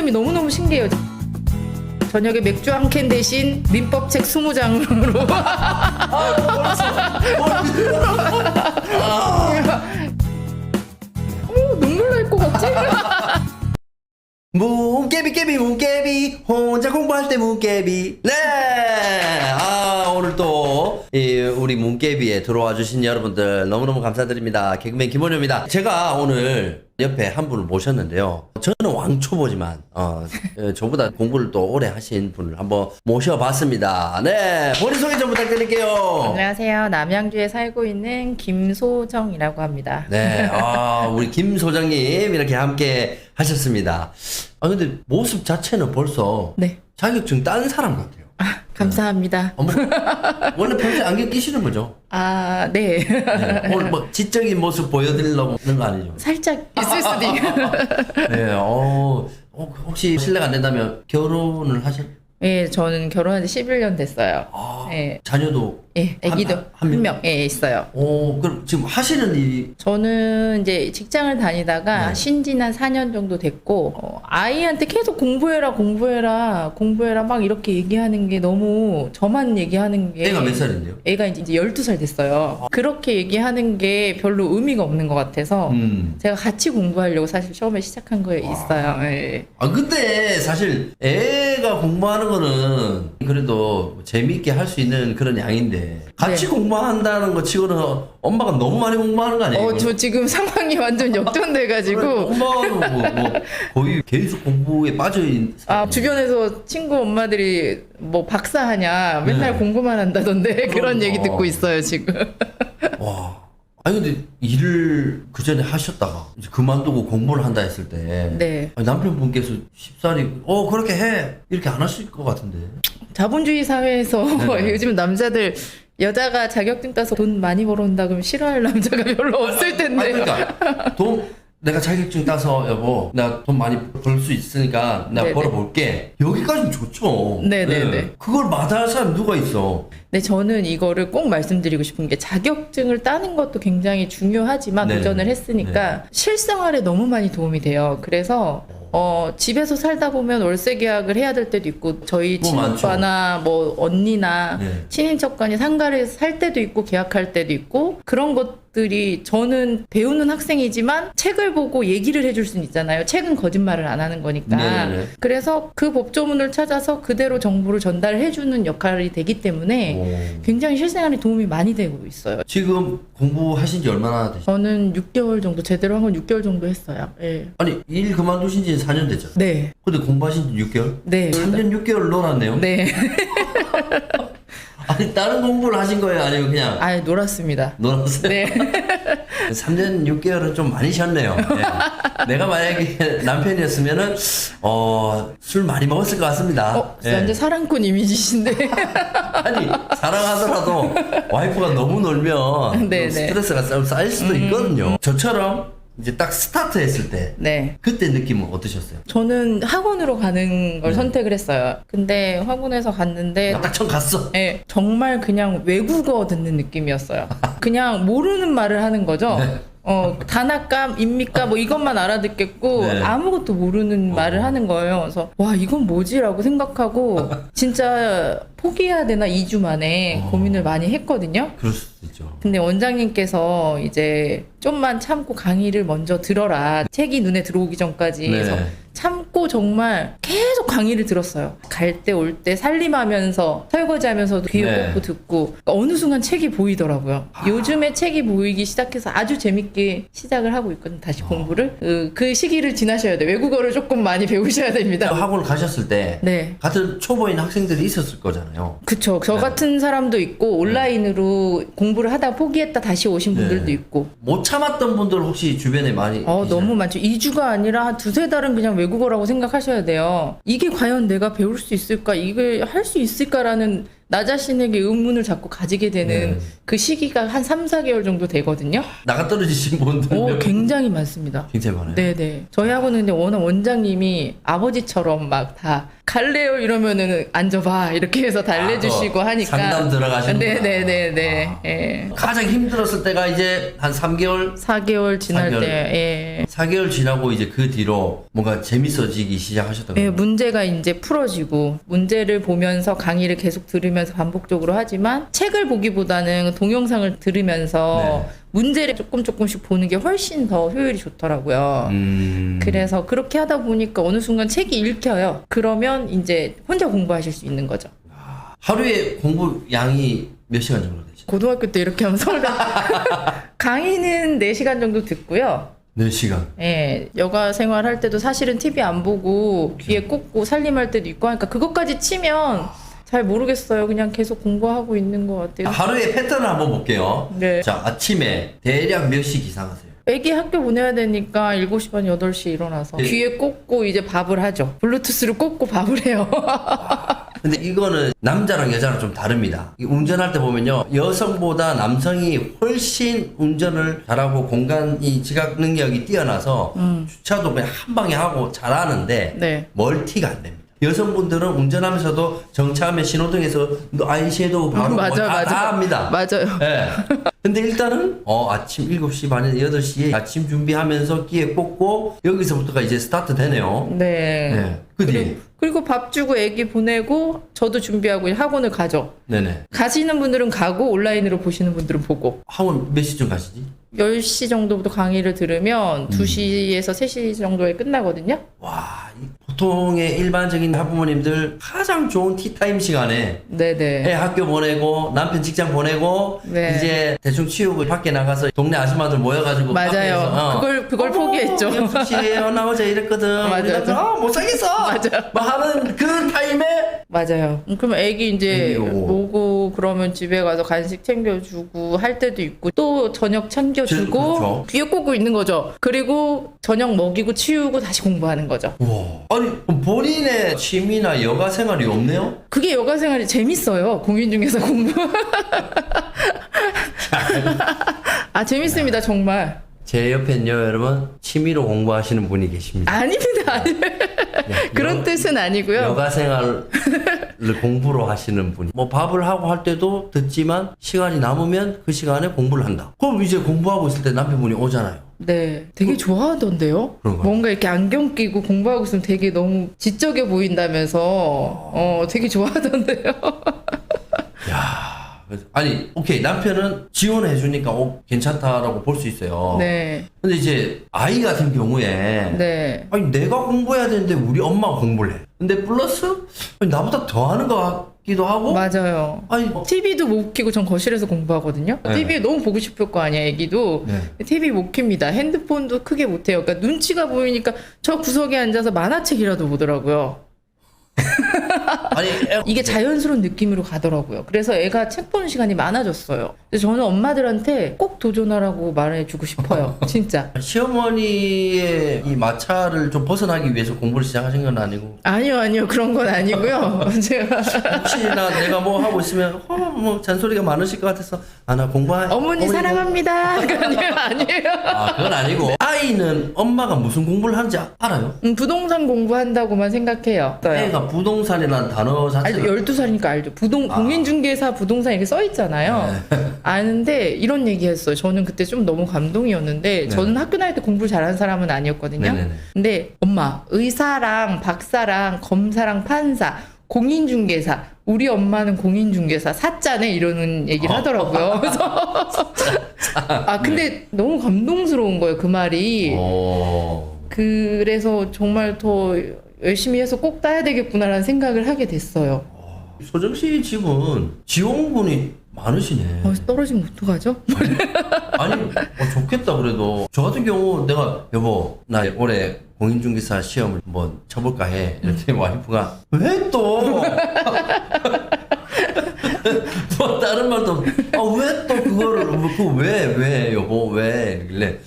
장점이 너무너무 신기해요. 저녁에 맥주 한 캔 대신 민법책 20장으로 눈물 날 것 같지? 뭉깨비 혼자 공부할 때 뭉깨비. 네. 오늘 또 우리 뭉깨비에 들어와 주신 여러분들 너무너무 감사드립니다. 개그맨 김원효입니다. 제가 오늘 옆에 한 분을 모셨는데요. 저는 왕초보지만 저보다 공부를 또 오래 하신 분을 한번 모셔봤습니다. 네, 본인 소개 좀 부탁드릴게요. 안녕하세요. 남양주에 살고 있는 김소정이라고 합니다. 네, 우리 김 소장님 이렇게 함께 하셨습니다. 근데 모습 자체는 벌써 네. 자격증 딴 사람 같아요. 감사합니다. 원래 평소에 안경 끼시는 거죠? 네. 네. 오늘 뭐 지적인 모습 보여드리려고 하는 거 아니죠? 살짝 있을 수도 있고. 네, 혹시 실례가 안 된다면 결혼을 네, 저는 결혼한 지 11년 됐어요. 네. 자녀도? 예, 아기도 한 명 있어요. 그럼 지금 하시는 일이? 저는 이제 직장을 다니다가 네. 신지난 4년 정도 됐고, 아이한테 계속 공부해라 막 이렇게 얘기하는 게 너무 저만 얘기하는 게. 애가 몇 살인데요? 애가 이제 12살 됐어요. 그렇게 얘기하는 게 별로 의미가 없는 것 같아서 제가 같이 공부하려고 사실 처음에 시작한 거에 있어요. 예. 근데 사실 애가 공부하는 거는 그래도 재미있게 할 수 있는 그런 양인데 같이 네. 공부한다는 거 치고는 엄마가 너무 많이 공부하는 거 아니에요? 저 지금 상황이 완전 역전돼가지고. 엄마는 뭐 거의 계속 공부에 빠져있는 주변에서 친구 엄마들이 뭐 박사하냐 맨날 네. 공부만 한다던데 그런 그럼요. 얘기 듣고 있어요 지금. 와. 아니 근데 일을 그 전에 하셨다가 이제 그만두고 공부를 한다 했을 때 네. 남편분께서 쉽사리 그렇게 해 이렇게 안 하실 것 같은데. 자본주의 사회에서 네네. 요즘 남자들 여자가 자격증 따서 돈 많이 벌어온다 그러면 싫어할 남자가 별로 없을 텐데. 아니 그러니까 내가 자격증 따서 여보 나 돈 많이 벌 수 있으니까 내가 네네. 벌어볼게 여기까지는 좋죠. 네네네. 네. 그걸 마다할 사람 누가 있어. 네, 저는 이거를 꼭 말씀드리고 싶은 게 자격증을 따는 것도 굉장히 중요하지만 네네. 도전을 했으니까 실생활에 너무 많이 도움이 돼요. 그래서 집에서 살다 보면 월세 계약을 해야 될 때도 있고 저희 뭐 많죠. 친오빠나 뭐 언니나 네. 친인척 간이 상가를 살 때도 있고 계약할 때도 있고 그런 것들이 저는 배우는 학생이지만 책을 보고 얘기를 해줄 수는 있잖아요. 책은 거짓말을 안 하는 거니까. 네네네. 그래서 그 법조문을 찾아서 그대로 정보를 전달해주는 역할이 되기 때문에 굉장히 실생활에 도움이 많이 되고 있어요. 지금 공부하신 지 얼마나 되셨어요? 저는 6개월 정도 제대로 한 건 6개월 정도 했어요. 예. 아니 일 그만두신 지 4년 됐죠? 네. 근데 공부하신 지 6개월? 네. 3년 6개월 놀았네요? 네. 아니 다른 공부를 하신 거예요? 아니면 그냥 놀았습니다. 놀았어요? 네. 3년 6개월은 좀 많이 쉬었네요. 네. 내가 만약에 남편이었으면은 술 많이 먹었을 것 같습니다. 네. 완전 사랑꾼 이미지신데. 아니 사랑하더라도 와이프가 너무 놀면 네네. 좀 스트레스가 좀 쌓일 수도 있거든요. 저처럼 이제 딱 스타트 했을 때 네. 그때 느낌은 어떠셨어요? 저는 학원으로 가는 걸 선택을 했어요. 근데 학원에서 갔는데 딱 처음 갔어. 네, 정말 그냥 외국어 듣는 느낌이었어요. 그냥 모르는 말을 하는 거죠. 네. 단아감, 입니까 뭐 이것만 알아듣겠고 네. 아무것도 모르는 말을 하는 거예요. 그래서 와 이건 뭐지라고 생각하고 진짜 포기해야 되나 2주 만에 고민을 많이 했거든요. 그럴 수도 있죠. 근데 원장님께서 이제 좀만 참고 강의를 먼저 들어라. 책이 눈에 들어오기 전까지. 네. 그래서 참고 정말 계속 강의를 들었어요. 갈 때 올 때 살림하면서 설거지하면서도 귀에 네. 꽂고 듣고 그러니까 어느 순간 책이 보이더라고요. 요즘에 책이 보이기 시작해서 아주 재밌게 시작을 하고 있거든요. 다시 공부를. 그 시기를 지나셔야 돼요. 외국어를 조금 많이 배우셔야 됩니다. 학원을 가셨을 때 네. 같은 초보인 학생들이 있었을 거잖아요. 그쵸. 저 네. 같은 사람도 있고 온라인으로 공부를 하다 포기했다 다시 오신 분들도 네. 있고 못 참았던 분들 혹시 주변에 많이 계시나요? 너무 많죠. 2주가 아니라 한 2-3달은 그냥 외국어라고 생각하셔야 돼요. 이게 과연 내가 배울 수 있을까? 이걸 할 수 있을까라는 나 자신에게 의문을 자꾸 가지게 되는 네. 그 시기가 한 3, 4개월 정도 되거든요. 나가 떨어지신 분들 오, 굉장히 많습니다. 굉장히 많아요. 네네. 저희 학원은 근데 워낙 원장님이 아버지처럼 막 다 갈래요 이러면은 앉아봐 이렇게 해서 달래주시고 하니까. 상담 들어가시는 네네네네. 예. 가장 힘들었을 때가 이제 한 3개월? 4개월 지날 4개월. 때, 예. 4개월 지나고 이제 그 뒤로 뭔가 재밌어지기 시작하셨다고요? 예, 문제가 이제 풀어지고 문제를 보면서 강의를 계속 들으면서 반복적으로 하지만 책을 보기보다는 동영상을 들으면서 네. 문제를 조금씩 보는 게 훨씬 더 효율이 좋더라고요. 그래서 그렇게 하다 보니까 어느 순간 책이 읽혀요. 그러면 이제 혼자 공부하실 수 있는 거죠. 하루에 공부 양이 몇 시간 정도 되시죠? 고등학교 때 이렇게 하면 서울 강의는 4시간 정도 듣고요. 4시간. 예, 여가 생활할 때도 사실은 TV 안 보고 귀에 꽂고 살림할 때도 있고 하니까 그것까지 치면 잘 모르겠어요. 그냥 계속 공부하고 있는 것 같아요. 하루의 패턴을 한번 볼게요. 네. 자, 아침에 대략 몇 시 기상하세요? 애기 학교 보내야 되니까 7시 반, 8시 일어나서 네. 귀에 꽂고 이제 밥을 하죠. 블루투스를 꽂고 밥을 해요. 근데 이거는 남자랑 여자랑 좀 다릅니다. 이 운전할 때 보면요. 여성보다 남성이 훨씬 운전을 잘하고 공간이 지각 능력이 뛰어나서 주차도 그냥 한 방에 하고 잘하는데 네. 멀티가 안 됩니다. 여성분들은 운전하면서도 정차하면 신호등에서 아이섀도우 바로 맞아, 다, 맞아. 다 합니다. 맞아요. 예. 근데 일단은 아침 7시 반에서 8시에 아침 준비하면서 끼에 꽂고 여기서부터가 이제 스타트 되네요. 네. 네. 그 뒤에 그리고 밥 주고 애기 보내고 저도 준비하고 학원을 가죠. 네네. 가시는 분들은 가고 온라인으로 보시는 분들은 보고. 학원 몇 시쯤 가시지? 10시 정도부터 강의를 들으면 2시에서 3시 정도에 끝나거든요. 와, 보통의 일반적인 학부모님들 가장 좋은 티타임 시간에 네네. 애 학교 보내고 남편 직장 보내고 네. 이제 대충 치우고 밖에 나가서 동네 아줌마들 모여가지고 맞아요. 그걸 포기했죠. 6시에 나 어제 이랬거든. 맞아요. 못 살겠어. 맞아요. 뭐 하는 그 타임에 맞아요. 그럼 애기 이제 애기 오고. 오고 그러면 집에 가서 간식 챙겨주고 할 때도 있고 또 저녁 챙겨주고 그렇죠. 귀에 꽂고 있는 거죠. 그리고 저녁 먹이고 치우고 다시 공부하는 거죠. 와, 아니 본인의 취미나 여가 생활이 없네요? 그게 여가 생활이 재밌어요. 공인중개사 공부. 아 재밌습니다 정말. 제 옆엔요 여러분 취미로 공부하시는 분이 계십니다. 아닙니다. 아닙니다. 그런 뜻은 아니고요. 여가 생활을 공부로 하시는 분이 뭐 밥을 하고 할 때도 듣지만 시간이 남으면 그 시간에 공부를 한다. 그럼 이제 공부하고 있을 때 남편분이 오잖아요. 네, 되게 좋아하던데요. 그런가요? 뭔가 이렇게 안경 끼고 공부하고 있으면 되게 너무 지적해 보인다면서 되게 좋아하던데요. 야, 아니 오케이 남편은 지원해 주니까 괜찮다라고 볼 수 있어요. 네, 근데 이제 아이 같은 경우에 네, 아니 내가 공부해야 되는데 우리 엄마가 공부를 해. 근데 플러스 아니, 나보다 더 하는 것 같기도 하고. 맞아요. 아니 TV도 못 켜고 전 거실에서 공부하거든요. 네. TV 너무 보고 싶을 거 아니야, 애기도. 네. TV 못 켭니다. 핸드폰도 크게 못 해요. 그러니까 눈치가 보이니까 저 구석에 앉아서 만화책이라도 보더라고요. 아니 이게 자연스러운 느낌으로 가더라고요. 그래서 애가 책 보는 시간이 많아졌어요. 근데 저는 엄마들한테 꼭 도전하라고 말해주고 싶어요. 진짜. 시어머니의 이 마찰을 좀 벗어나기 위해서 공부를 시작하신 건 아니고 아니요. 그런 건 아니고요. 제가 혹시나 내가 뭐 하고 있으면 뭐 잔소리가 많으실 것 같아서 나 공부해. 어머니 사랑합니다. 아니에요. 아 그건 아니고 아이는 엄마가 무슨 공부를 하는지 알아요? 부동산 공부한다고만 생각해요. 애가 부동산이라는 단어 알죠. 자체를 12살이니까 알죠. 공인중개사 부동산 이렇게 써 있잖아요. 아는데 이런 얘기 했어요. 저는 그때 좀 너무 감동이었는데 저는 학교 다닐 때 공부를 잘하는 사람은 아니었거든요. 네네네. 근데 엄마, 의사랑 박사랑 검사랑 판사, 공인중개사, 우리 엄마는 공인중개사 사자네 이러는 얘기를 하더라고요. 그래서 근데 너무 감동스러운 거예요. 그 말이. 그래서 정말 더 열심히 해서 꼭 따야 되겠구나라는 생각을 하게 됐어요. 소정 씨 집은 지원군이 많으시네. 떨어지면 어떡하죠? 아니 좋겠다 그래도. 저 같은 경우 내가 여보 나 올해 공인중개사 시험을 한번 쳐볼까 해. 이랬더니 와이프가 왜 또? 뭐 다른 말도 왜 또 그거를 왜 여보 왜 이러길래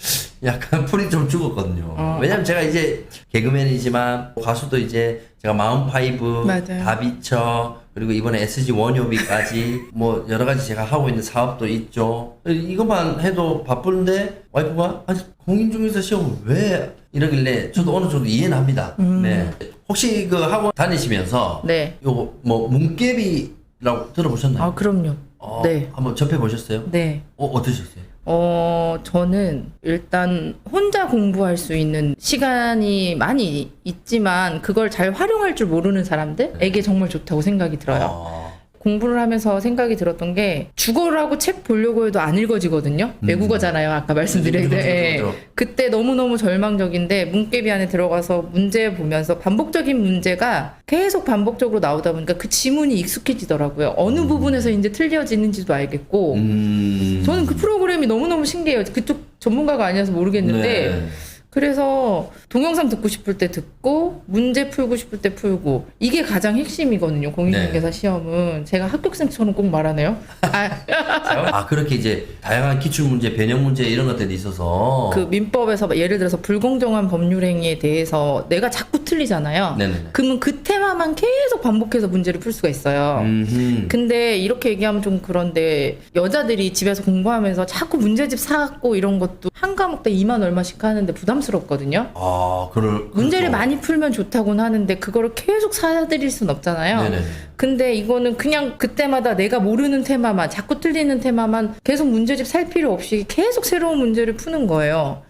약간 풀이 좀 죽었거든요. 왜냐면 제가 이제 개그맨이지만 가수도 이제 제가 마운파이브, 맞아요. 다비처, 그리고 이번에 SG 원효비까지 뭐 여러 가지 제가 하고 있는 사업도 있죠. 이것만 해도 바쁜데 와이프가 아니 공인중개사 시험 왜 이러길래 저도 어느 정도 이해는 합니다. 네. 혹시 그 학원 다니시면서 네. 요거 뭐 문개비라고 들어보셨나요? 아, 그럼요. 네. 한번 접해 보셨어요? 네. 어떠셨어요? 저는 일단 혼자 공부할 수 있는 시간이 많이 있지만 그걸 잘 활용할 줄 모르는 사람들에게 정말 좋다고 생각이 들어요. 공부를 하면서 생각이 들었던 게 국어라고 책 보려고 해도 안 읽어지거든요. 외국어잖아요. 아까 말씀드렸는데. 그렇죠. 그때 너무너무 절망적인데 문개비 안에 들어가서 문제 보면서 반복적인 문제가 계속 반복적으로 나오다 보니까 그 지문이 익숙해지더라고요. 어느 부분에서 이제 틀려지는지도 알겠고 저는 그 프로그램이 너무너무 신기해요. 그쪽 전문가가 아니어서 모르겠는데 네. 그래서 동영상 듣고 싶을 때 듣고 문제 풀고 싶을 때 풀고 이게 가장 핵심이거든요. 공인중개사 시험은. 제가 합격생처럼 꼭 말하네요. 그렇게 이제 다양한 기출문제, 변형문제 이런 것들이 있어서 그 민법에서 예를 들어서 불공정한 법률 행위에 대해서 내가 자꾸 틀리잖아요. 네네네. 그러면 그 테마만 계속 반복해서 문제를 풀 수가 있어요. 근데 이렇게 얘기하면 좀 그런데 여자들이 집에서 공부하면서 자꾸 문제집 사갖고 이런 것도 한 과목 때 2만 얼마씩 하는데 부담스럽거든요. 문제를 그렇죠. 많이 풀면 좋다고는 하는데 그거를 계속 사드릴 순 없잖아요. 네네네. 근데 이거는 그냥 그때마다 내가 모르는 테마만 자꾸 틀리는 테마만 계속 문제집 살 필요 없이 계속 새로운 문제를 푸는 거예요.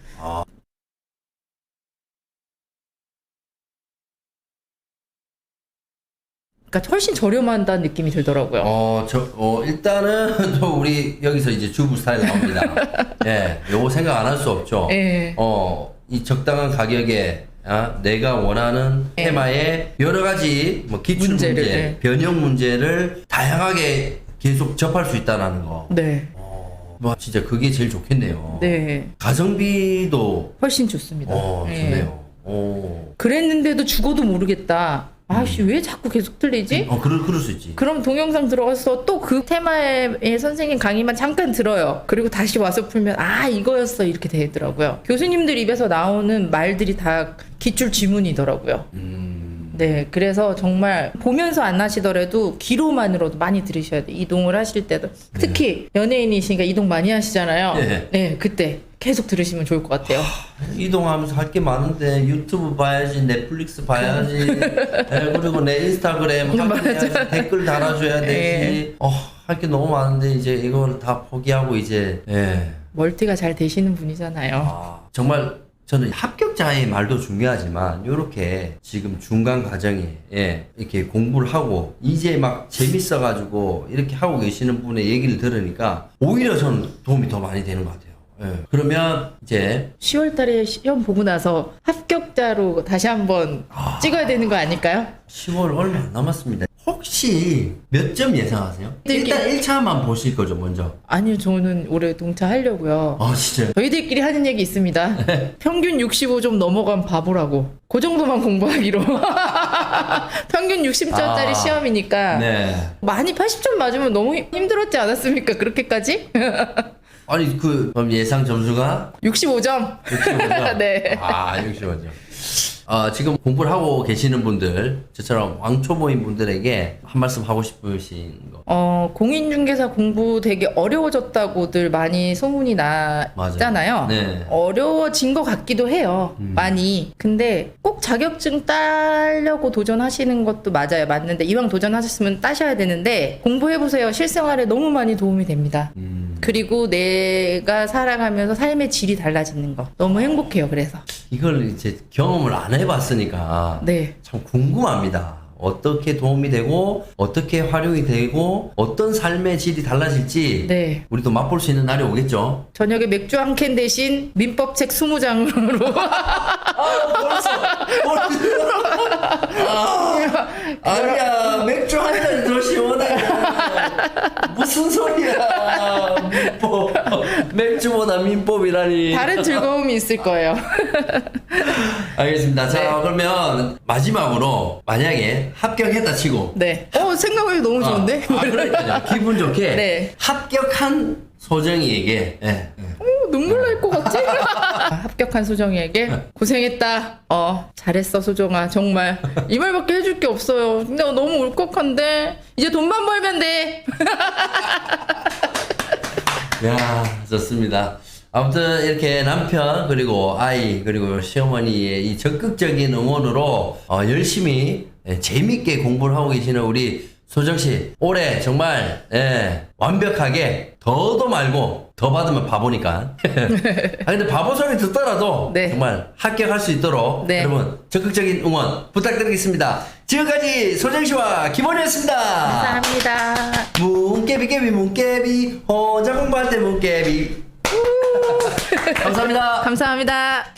그러니까 훨씬 저렴한다는 느낌이 들더라고요. 일단은 또 우리 여기서 이제 주부 스타일 나옵니다. 예, 요거 생각 안 할 수 없죠. 예. 이 적당한 가격에 내가 원하는 테마의 여러 가지 뭐 기출 문제를, 문제, 네. 변형 문제를 다양하게 계속 접할 수 있다는 거. 네. 뭐 진짜 그게 제일 좋겠네요. 네. 가성비도 훨씬 좋습니다. 예. 좋네요. 그랬는데도 죽어도 모르겠다. 아씨 왜 자꾸 계속 틀리지? 그럴 수 있지. 그럼 동영상 들어가서 또 그 테마의 선생님 강의만 잠깐 들어요. 그리고 다시 와서 풀면 이거였어 이렇게 되더라고요. 교수님들 입에서 나오는 말들이 다 기출 지문이더라고요. 네, 그래서 정말 보면서 안 하시더라도 귀로만으로도 많이 들으셔야 돼요. 이동을 하실 때도 특히 연예인이시니까 이동 많이 하시잖아요. 네. 네, 그때 계속 들으시면 좋을 것 같아요. 이동하면서 할 게 많은데 유튜브 봐야지, 넷플릭스 봐야지, 그리고 내 인스타그램 확인해야지, 댓글 달아줘야 되지. 할 게 너무 많은데 이제 이걸 다 포기하고 이제 멀티가 잘 되시는 분이잖아요. 정말 저는 합격자의 말도 중요하지만 이렇게 지금 중간 과정에 이렇게 공부를 하고 이제 막 재밌어가지고 이렇게 하고 계시는 분의 얘기를 들으니까 오히려 저는 도움이 더 많이 되는 것 같아요. 그러면 이제 10월 달에 시험 보고 나서 합격자로 다시 한번 찍어야 되는 거 아닐까요? 10월 얼마 안 남았습니다. 혹시 몇 점 예상하세요? 일단 1차만 보실 거죠, 먼저. 아니요, 저는 올해 동차하려고요. 진짜요? 저희들끼리 하는 얘기 있습니다. 평균 65점 넘어간 바보라고. 그 정도만 공부하기로. 평균 60점짜리 시험이니까. 네. 많이 80점 맞으면 너무 힘들었지 않았습니까? 그렇게까지? 아니, 그럼 예상 점수가? 65점. 65점? 네. 65점. 지금 공부를 하고 계시는 분들, 저처럼 왕초보인 분들에게 한 말씀 하고 싶으신 거. 공인중개사 공부 되게 어려워졌다고들 많이 소문이 나잖아요. 네. 어려워진 것 같기도 해요. 많이. 근데 꼭 자격증 따려고 도전하시는 것도 맞아요. 맞는데 이왕 도전하셨으면 따셔야 되는데 공부해보세요. 실생활에 너무 많이 도움이 됩니다. 그리고 내가 살아가면서 삶의 질이 달라지는 거. 너무 행복해요. 그래서. 이걸 이제 경험을 안 해봤으니까 네. 참 궁금합니다. 어떻게 도움이 되고 어떻게 활용이 되고 어떤 삶의 질이 달라질지 네. 우리도 맛볼 수 있는 날이 오겠죠. 저녁에 맥주 한 캔 대신 민법책 20장으로 아니야, 맥주 한 잔 더 시원해. 무슨 소리야. 민법. 맥주보다 민법이라니. 다른 즐거움이 있을 거예요. 알겠습니다. 자, 네. 그러면 마지막으로 만약에 합격했다 치고. 네. 생각하기 너무 좋은데? 그러니까요. 기분 좋게 네. 합격한 소정이에게 눈물 날 것 같지? 합격한 소정이에게 고생했다. 잘했어 소정아 정말 이 말밖에 해줄 게 없어요. 근데 너무 울컥한데 이제 돈만 벌면 돼. 야, 좋습니다. 아무튼 이렇게 남편 그리고 아이 그리고 시어머니의 이 적극적인 응원으로 열심히 재밌게 공부를 하고 계시는 우리 소정 씨 올해 정말 완벽하게 더도 말고 더 받으면 바보니까. 근데 바보 소리 듣더라도 네. 정말 합격할 수 있도록 네. 여러분 적극적인 응원 부탁드리겠습니다. 지금까지 소정 씨와 김원이었습니다. 감사합니다. 문깨비 문깨비 혼자 공부할 때 문깨비. 감사합니다. 감사합니다.